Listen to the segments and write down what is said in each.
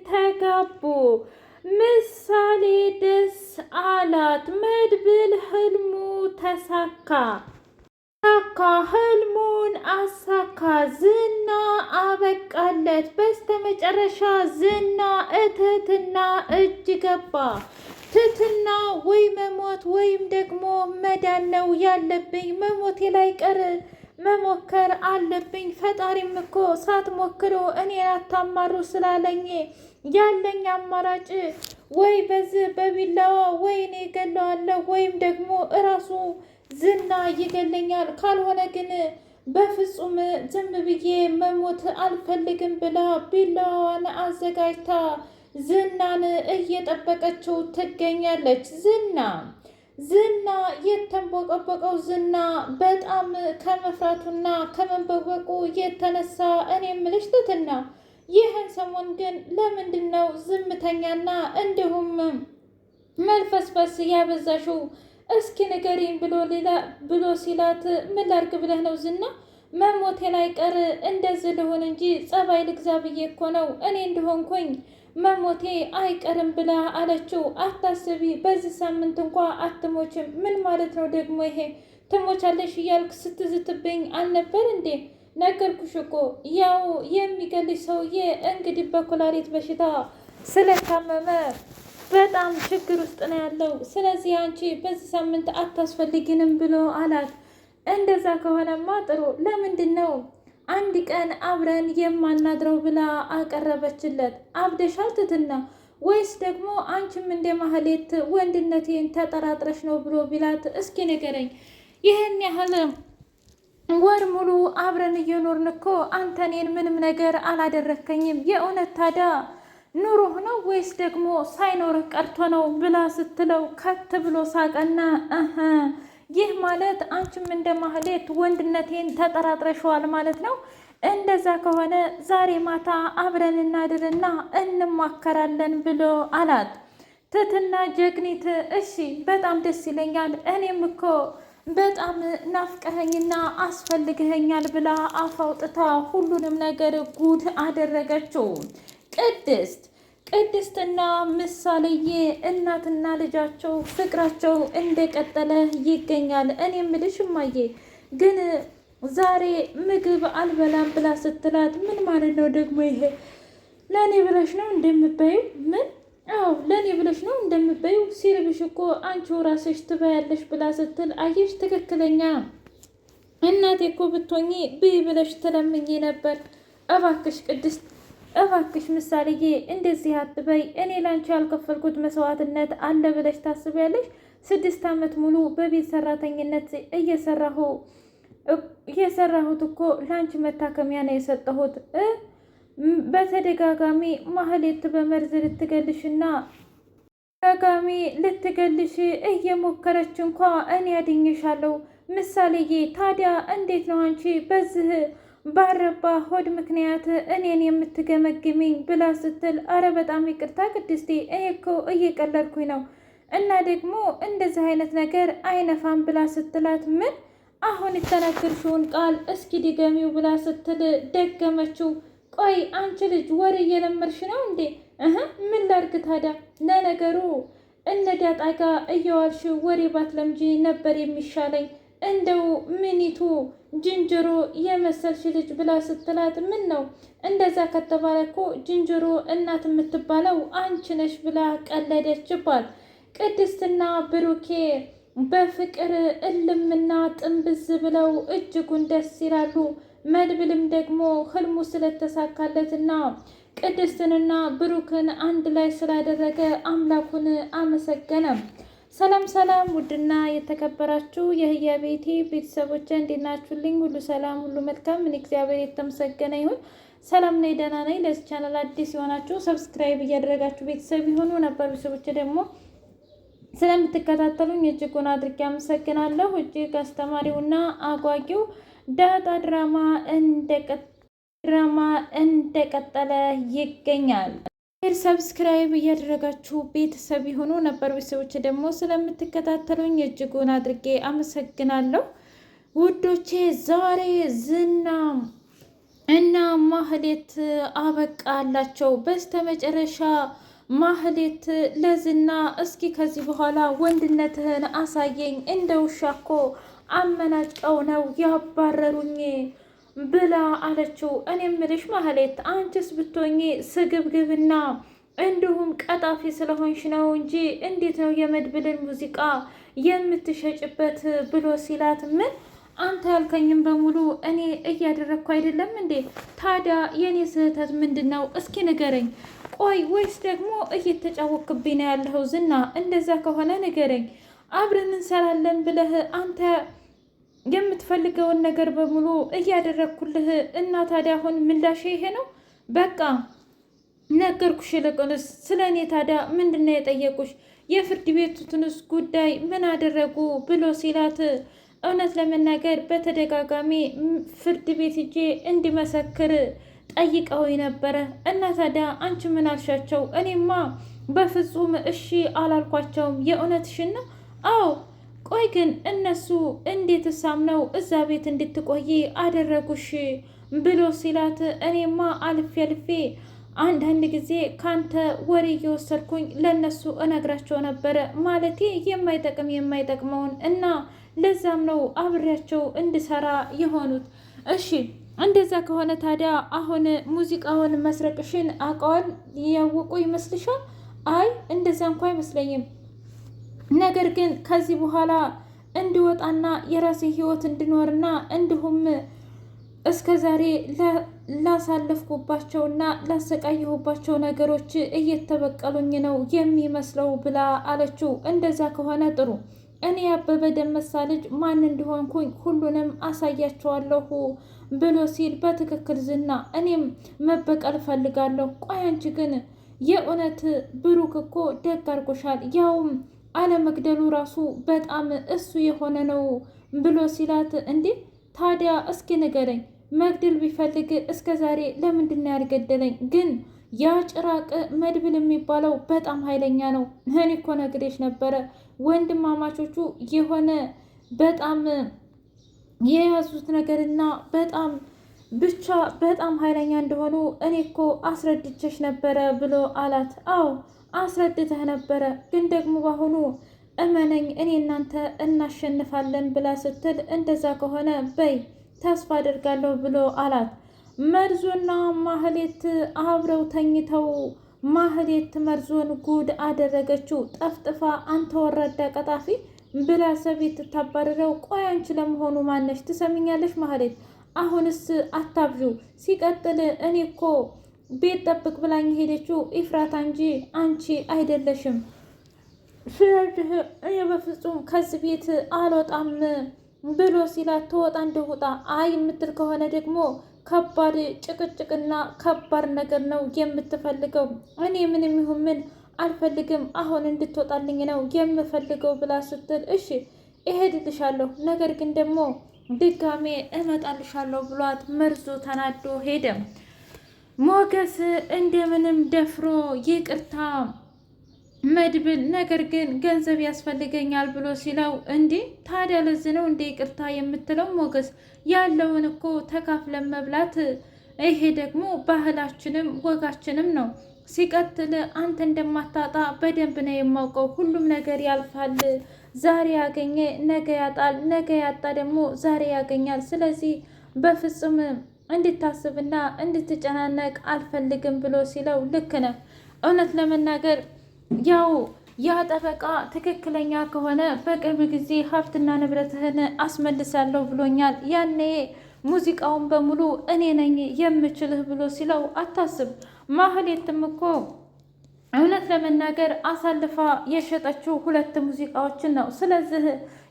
ተጋቡ። ምሳሌ ደስ አላት። መድብል ህልሙ ተሳካ። ህልሙን አሳካ። ዝና አበቃለት። በስተመጨረሻ ዝና ትህትና እጅ ገባ። ትህትና ወይ መሞት ወይም ደግሞ መዳን ነው ያለብኝ። መሞቴ ላይ ቀር መሞከር አለብኝ። ፈጣሪም እኮ ሳትሞክሩ እኔን አታማሩ ስላለኝ ያለኝ አማራጭ ወይ በዚህ በቢላዋ ወይ እኔ እገለዋለሁ ወይም ደግሞ እራሱ ዝና ይገለኛል። ካልሆነ ግን በፍጹም ዝም ብዬ መሞት አልፈልግም ብላ ቢላዋን አዘጋጅታ ዝናን እየጠበቀችው ትገኛለች። ዝና የተንቦቀቦቀው ዝና በጣም ከመፍራቱና ከመንበቅበቁ የተነሳ እኔ የምልሽ ትህትና ይህን ሰሞን ግን ለምንድን ነው ዝምተኛና እንዲሁም መልፈስፈስ ያበዛሽው? እስኪ ንገሪኝ ብሎ ሲላት ምን ላድርግ ብለህ ነው ዝና? መሞቴ ላይ ቀር እንደዚህ ልሆን እንጂ ጸባይ ልግዛ ብዬ እኮ ነው እኔ እንደሆንኩኝ መሞቴ አይቀርም ብላ አለችው። አታስቢ፣ በዚህ ሳምንት እንኳ አትሞችም። ምን ማለት ነው ደግሞ ይሄ? ትሞቻለሽ እያልክ ስትዝትብኝ አልነበር እንዴ? ነገርኩሽ እኮ ያው የሚገልሽ ሰውዬ እንግዲህ በኩላሊት በሽታ ስለታመመ በጣም ችግር ውስጥ ነው ያለው። ስለዚህ አንቺ በዚህ ሳምንት አታስፈልጊንም ብሎ አላት። እንደዛ ከሆነማ ጥሩ። ለምንድን ነው አንድ ቀን አብረን የማናድረው ብላ አቀረበችለት። አብደሻል ትህትና? ወይስ ደግሞ አንቺም እንደ ማህሌት ወንድነቴን ተጠራጥረሽ ነው ብሎ ቢላት፣ እስኪ ንገረኝ፣ ይህን ያህል ወር ሙሉ አብረን እየኖርን እኮ አንተ እኔን ምንም ነገር አላደረከኝም። የእውነት ታዲያ ኑሮህ ነው ወይስ ደግሞ ሳይኖርህ ቀርቶ ነው ብላ ስትለው ከት ብሎ ሳቀና ይህ ማለት አንቺም እንደ ማህሌት ወንድነቴን ተጠራጥረሽዋል ማለት ነው። እንደዛ ከሆነ ዛሬ ማታ አብረን እናድርና እንማከራለን ብሎ አላት። ትህትና ጀግኒት፣ እሺ በጣም ደስ ይለኛል፣ እኔም እኮ በጣም ናፍቀኸኝና አስፈልግኸኛል ብላ አፍ አውጥታ ሁሉንም ነገር ጉድ አደረገችው። ቅድስትና ምሳሌዬ እናትና ልጃቸው ፍቅራቸው እንደቀጠለ ይገኛል። እኔ የምልሽ እማዬ ግን ዛሬ ምግብ አልበላም ብላ ስትላት ምን ማለት ነው ደግሞ ይሄ? ለእኔ ብለሽ ነው እንደምበዩ? ምን? አዎ ለእኔ ብለሽ ነው እንደምበዩ። ሲርብሽ እኮ አንቺው ራስሽ ትበያለሽ ብላ ስትል አየሽ፣ ትክክለኛ እናቴ እኮ ብትሆኚ ብይ ብለሽ ትለምኝ ነበር። እባክሽ ቅድስት፣ እባክሽ ምሳሌዬ እንደዚህ አትበይ። እኔ ላንቺ ያልከፈልኩት መስዋዕትነት አለ ብለሽ ታስቢያለሽ? 6 ዓመት ሙሉ በቤት ሰራተኝነት እየሰራሁት እኮ ላንቺ መታከሚያ ነው የሰጠሁት። በተደጋጋሚ ማህሌት በመርዝ ልትገልሽ እየሞከረች እንኳ እኔ ያድኝሻለሁ። ምሳሌዬ ታዲያ እንዴት ነው አንቺ በዚህ ባረባ ሆድ ምክንያት እኔን የምትገመግሚኝ ብላ ስትል፣ አረ በጣም ይቅርታ ቅድስቴ፣ እኔ እኮ እየቀለድኩኝ ነው እና ደግሞ እንደዚህ አይነት ነገር አይነፋም ብላ ስትላት፣ ምን አሁን የተናገርሽውን ቃል እስኪ ድገሚው ብላ ስትል ደገመችው። ቆይ አንቺ ልጅ ወሬ እየለመድሽ ነው እንዴ? ምን ላድርግ ታዲያ? ለነገሩ እነ ዳጣ ጋ እየዋልሽ ወሬ ባትለምጂ ነበር የሚሻለኝ። እንደው ምኒቱ ዝንጀሮ የመሰልሽ ልጅ ብላ ስትላት፣ ምን ነው እንደዛ ከተባለ እኮ ዝንጀሮ እናት የምትባለው አንቺ ነሽ ብላ ቀለደችባት። ቅድስትና ብሩኬ በፍቅር እልምና ጥንብዝ ብለው እጅጉን ደስ ይላሉ። መድብልም ደግሞ ህልሙ ስለተሳካለትና ቅድስትንና ብሩክን አንድ ላይ ስላደረገ አምላኩን አመሰገነ። ሰላም ሰላም! ውድና የተከበራችሁ የህያ ቤቴ ቤተሰቦች እንዴት ናችሁልኝ? ሁሉ ሰላም፣ ሁሉ መልካም። ምን እግዚአብሔር የተመሰገነ ይሁን። ሰላም ነኝ፣ ደህና ነኝ። ለዚህ ቻናል አዲስ የሆናችሁ ሰብስክራይብ እያደረጋችሁ ቤተሰብ የሆኑ ነበር ቤተሰቦች ደግሞ ስለምትከታተሉኝ እጅጉን አድርጌ አመሰግናለሁ። እጅግ አስተማሪውና አጓጊው ዳጣ ድራማ እንደቀጠለ ይገኛል። ሰብስክራይብ እያደረጋችሁ ቤተሰብ የሆኑ ነበር ቤተሰቦች ደግሞ ስለምትከታተሉኝ እጅጉን አድርጌ አመሰግናለሁ ውዶቼ። ዛሬ ዝና እና ማህሌት አበቃላቸው። በስተመጨረሻ ማህሌት ለዝና እስኪ ከዚህ በኋላ ወንድነትህን አሳየኝ፣ እንደ ውሻ እኮ አመናጭቀው ነው ያባረሩኝ ብላ አለችው። እኔ ምልሽ ማህሌት አንቺስ ብትሆኚ ስግብግብና እንዲሁም ቀጣፊ ስለሆንሽ ነው እንጂ እንዴት ነው የመድብልን ሙዚቃ የምትሸጭበት ብሎ ሲላት፣ ምን አንተ ያልከኝም በሙሉ እኔ እያደረግኩ አይደለም እንዴ? ታዲያ የእኔ ስህተት ምንድን ነው? እስኪ ንገረኝ። ቆይ ወይስ ደግሞ እየተጫወክብኝ ነው ያለኸው? ዝና እንደዛ ከሆነ ንገረኝ። አብረን እንሰራለን ብለህ አንተ የምትፈልገውን ነገር በሙሉ እያደረግኩልህ እና ታዲያ አሁን ምላሽ ይሄ ነው? በቃ ነገርኩሽ። ይልቁንስ ስለ እኔ ታዲያ ምንድን ነው የጠየቁሽ? የፍርድ ቤቱትንስ ጉዳይ ምን አደረጉ ብሎ ሲላት፣ እውነት ለመናገር በተደጋጋሚ ፍርድ ቤት ሂጄ እንዲመሰክር ጠይቀው ነበረ እና ታዲያ አንቺ ምን አልሻቸው? እኔማ በፍጹም እሺ አላልኳቸውም። የእውነትሽን ነው? አዎ። ቆይ ግን እነሱ እንዴት ሳምነው እዛ ቤት እንድትቆይ አደረጉሽ ብሎ ሲላት፣ እኔማ አልፌ አልፌ አንዳንድ ጊዜ ካንተ ወሬ እየወሰድኩኝ ለነሱ እነግራቸው ነበረ፣ ማለቴ የማይጠቅመውን እና ለዛም ነው አብሬያቸው እንድሰራ የሆኑት። እሺ እንደዛ ከሆነ ታዲያ አሁን ሙዚቃውን መስረቅሽን አውቀዋል ያወቁ ይመስልሻል? አይ እንደዛ እንኳ አይመስለኝም። ነገር ግን ከዚህ በኋላ እንድወጣና የራሴ ህይወት እንድኖርና እንዲሁም እስከ ዛሬ ላሳለፍኩባቸውና ላሰቃየሁባቸው ነገሮች እየተበቀሉኝ ነው የሚመስለው ብላ አለችው። እንደዛ ከሆነ ጥሩ፣ እኔ ያበበ ደመሳ ልጅ ማን እንደሆንኩኝ ሁሉንም አሳያቸዋለሁ ብሎ ሲል፣ በትክክል ዝና፣ እኔም መበቀል ፈልጋለሁ። ቆይ አንቺ ግን የእውነት ብሩክ እኮ ደግ አድርጎሻል፣ ያውም አለመግደሉ ራሱ በጣም እሱ የሆነ ነው ብሎ ሲላት፣ እንዴ ታዲያ እስኪ ንገረኝ፣ መግደል ቢፈልግ እስከ ዛሬ ለምንድን ነው ያልገደለኝ? ግን ያ ጭራቅ መድብል የሚባለው በጣም ኃይለኛ ነው። እኔ እኮ ነግሬሽ ነበረ ወንድማማቾቹ የሆነ በጣም የያዙት ነገርና በጣም ብቻ በጣም ኃይለኛ እንደሆኑ እኔ እኮ አስረድቼሽ ነበረ ብሎ አላት። አዎ አስረድተህ ነበረ፣ ግን ደግሞ በአሁኑ እመነኝ እኔ እናንተ እናሸንፋለን ብላ ስትል፣ እንደዛ ከሆነ በይ ተስፋ አደርጋለሁ ብሎ አላት። መርዞና ማህሌት አብረው ተኝተው ማህሌት መርዞን ጉድ አደረገችው። ጠፍጥፋ አንተ ወራዳ ቀጣፊ ብላ ሰቤት ታባረረው። ቆይ አንቺ ለመሆኑ ማነሽ? ትሰሚኛለሽ ማህሌት፣ አሁንስ አታብዡ። ሲቀጥል እኔ እኮ ቤት ጠብቅ ብላኝ ሄደችው ኢፍራታ እንጂ አንቺ አይደለሽም። ስለዚህ እኔ በፍጹም ከዚህ ቤት አልወጣም ብሎ ሲላት፣ ትወጣ እንደውጣ፣ አይ የምትል ከሆነ ደግሞ ከባድ ጭቅጭቅና ከባድ ነገር ነው የምትፈልገው። እኔ ምንም ይሁን ምን አልፈልግም፣ አሁን እንድትወጣልኝ ነው የምፈልገው ብላ ስትል፣ እሺ እሄድልሻለሁ፣ ነገር ግን ደግሞ ድጋሜ እመጣልሻለሁ ብሏት መርዞ ተናዶ ሄደ። ሞገስ እንደምንም ደፍሮ ይቅርታ መድብል፣ ነገር ግን ገንዘብ ያስፈልገኛል ብሎ ሲለው፣ እንዲህ ታዲያ ለዚህ ነው እንደ ይቅርታ የምትለው? ሞገስ ያለውን እኮ ተካፍለን መብላት፣ ይሄ ደግሞ ባህላችንም ወጋችንም ነው። ሲቀጥል አንተ እንደማታጣ በደንብ ነው የማውቀው። ሁሉም ነገር ያልፋል። ዛሬ ያገኘ ነገ ያጣል፣ ነገ ያጣ ደግሞ ዛሬ ያገኛል። ስለዚህ በፍጹም እንድታስብና እንድትጨናነቅ አልፈልግም ብሎ ሲለው፣ ልክ ነህ። እውነት ለመናገር ያው ያ ጠበቃ ትክክለኛ ከሆነ በቅርብ ጊዜ ሀብትና ንብረትህን አስመልሳለሁ ብሎኛል። ያኔ ሙዚቃውን በሙሉ እኔ ነኝ የምችልህ ብሎ ሲለው፣ አታስብ፣ ማህሌትም እኮ እውነት ለመናገር አሳልፋ የሸጠችው 2 ሙዚቃዎችን ነው። ስለዚህ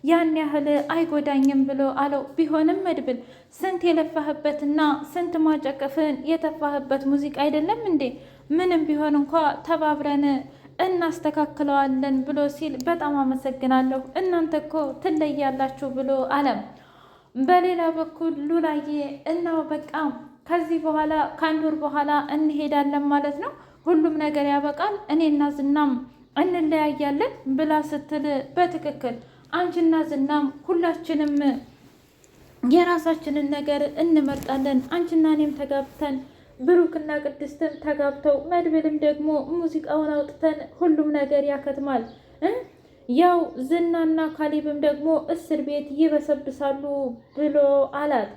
ያን ያህል አይጎዳኝም ብሎ አለው። ቢሆንም መድብል ስንት የለፋህበትና ስንት ማጨቀፍን የተፋህበት ሙዚቃ አይደለም እንዴ? ምንም ቢሆን እንኳ ተባብረን እናስተካክለዋለን ብሎ ሲል፣ በጣም አመሰግናለሁ፣ እናንተ እኮ ትለያላችሁ ብሎ አለም። በሌላ በኩል ሉላዬ እናው በቃ ከዚህ በኋላ ከአንድ ወር በኋላ እንሄዳለን ማለት ነው፣ ሁሉም ነገር ያበቃል፣ እኔና ዝናም እንለያያለን ብላ ስትል፣ በትክክል አንቺና ዝናም ሁላችንም የራሳችንን ነገር እንመርጣለን፣ አንቺና እኔም ተጋብተን ብሩክና ቅድስትም ተጋብተው መድብልም ደግሞ ሙዚቃውን አውጥተን ሁሉም ነገር ያከትማል። ያው ዝናና ካሊብም ደግሞ እስር ቤት ይበሰብሳሉ ብሎ አላት።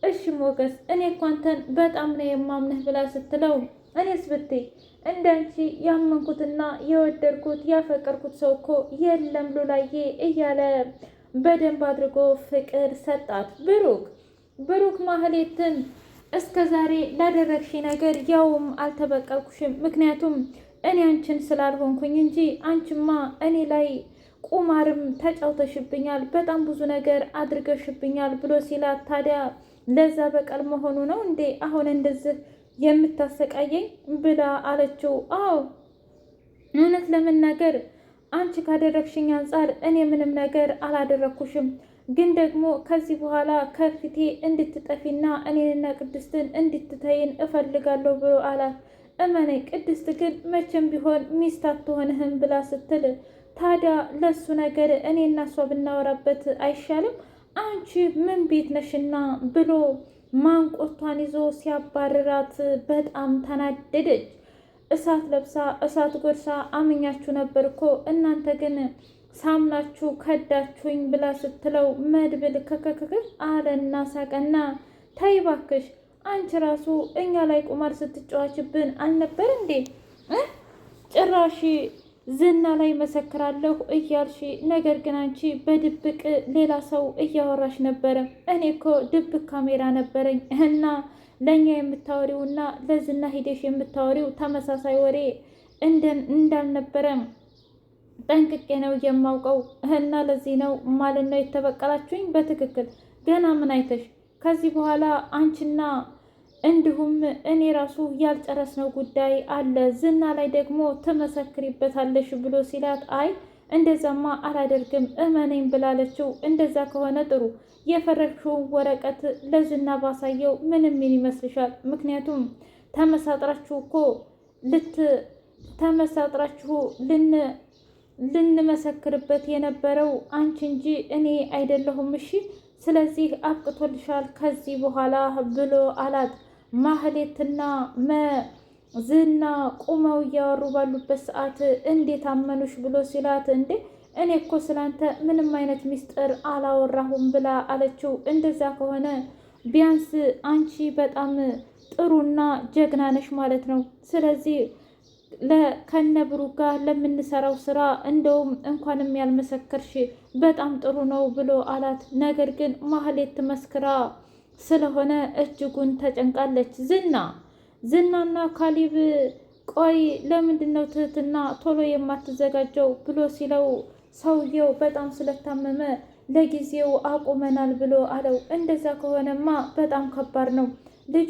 እሺ ሞገስ እኔ እኮ አንተን በጣም ነው የማምንህ ብላ ስትለው እኔስ ብትይ እንዳንቺ ያመንኩትና የወደድኩት ያፈቀርኩት ሰው እኮ የለም ሉላዬ እያለ በደንብ አድርጎ ፍቅር ሰጣት። ብሩክ ማህሌትን እስከ ዛሬ ላደረግሽ ነገር ያውም አልተበቀልኩሽም፣ ምክንያቱም እኔ አንቺን ስላልሆንኩኝ እንጂ አንቺማ እኔ ላይ ቁማርም ተጫውተሽብኛል፣ በጣም ብዙ ነገር አድርገሽብኛል ብሎ ሲላት ታዲያ ለዛ በቀል መሆኑ ነው እንዴ አሁን እንደዚህ የምታሰቃየኝ ብላ አለችው። አዎ እውነት ለመናገር አንቺ ካደረግሽኝ አንጻር እኔ ምንም ነገር አላደረግኩሽም፣ ግን ደግሞ ከዚህ በኋላ ከፊቴ እንድትጠፊና እኔንና ቅድስትን እንድትተይን እፈልጋለሁ ብሎ አላት። እመኔ ቅድስት ግን መቼም ቢሆን ሚስት አትሆንህም ብላ ስትል ታዲያ ለሱ ነገር እኔና እሷ ብናወራበት አይሻልም? አንቺ ምን ቤት ነሽና ብሎ ማንቆቷን ይዞ ሲያባርራት በጣም ተናደደች። እሳት ለብሳ እሳት ጎርሳ አምኛችሁ ነበር እኮ እናንተ ግን ሳምናችሁ ከዳችሁኝ ብላ ስትለው መድብል ከከከከ አለና ሳቀና ተይ እባክሽ አንቺ ራሱ እኛ ላይ ቁማር ስትጫዋችብን አልነበር እንዴ? ጭራሽ ዝና ላይ መሰክራለሁ እያልሽ ነገር ግን አንቺ በድብቅ ሌላ ሰው እያወራሽ ነበረ። እኔ እኮ ድብቅ ካሜራ ነበረኝ እና ለእኛ የምታወሪውና ለዝና ሂደሽ የምታወሪው ተመሳሳይ ወሬ እንዳልነበረ ጠንቅቄ ነው የማውቀው እና ለዚህ ነው ማለት ነው የተበቀላችሁኝ። በትክክል ገና ምን አይተሽ ከዚህ በኋላ አንቺና እንዲሁም እኔ ራሱ ያልጨረስነው ጉዳይ አለ፣ ዝና ላይ ደግሞ ትመሰክሪበታለሽ ብሎ ሲላት አይ እንደዛማ አላደርግም እመኔም ብላለችው። እንደዛ ከሆነ ጥሩ የፈረሽውን ወረቀት ለዝና ባሳየው ምንም ምን ይመስልሻል? ምክንያቱም ተመሳጥራችሁ ልንመሰክርበት የነበረው አንቺ እንጂ እኔ አይደለሁም። እሺ ስለዚህ አብቅቶልሻል ከዚህ በኋላ ብሎ አላት። ማህሌትና ዝና ቁመው እያወሩ ባሉበት ሰዓት እንዴት አመኑሽ ብሎ ሲላት እንዴ እኔ እኮ ስላንተ ምንም አይነት ሚስጥር አላወራሁም ብላ አለችው። እንደዛ ከሆነ ቢያንስ አንቺ በጣም ጥሩና ጀግና ነሽ ማለት ነው። ስለዚህ ከነብሩ ጋር ለምንሰራው ስራ እንደውም እንኳንም ያልመሰከርሽ በጣም ጥሩ ነው ብሎ አላት። ነገር ግን ማህሌት መስክራ ስለሆነ እጅጉን ተጨንቃለች። ዝናና ካሊብ ቆይ ለምንድን ነው ትህትና ቶሎ የማትዘጋጀው ብሎ ሲለው ሰውየው በጣም ስለታመመ ለጊዜው አቁመናል ብሎ አለው። እንደዛ ከሆነማ በጣም ከባድ ነው ልጅ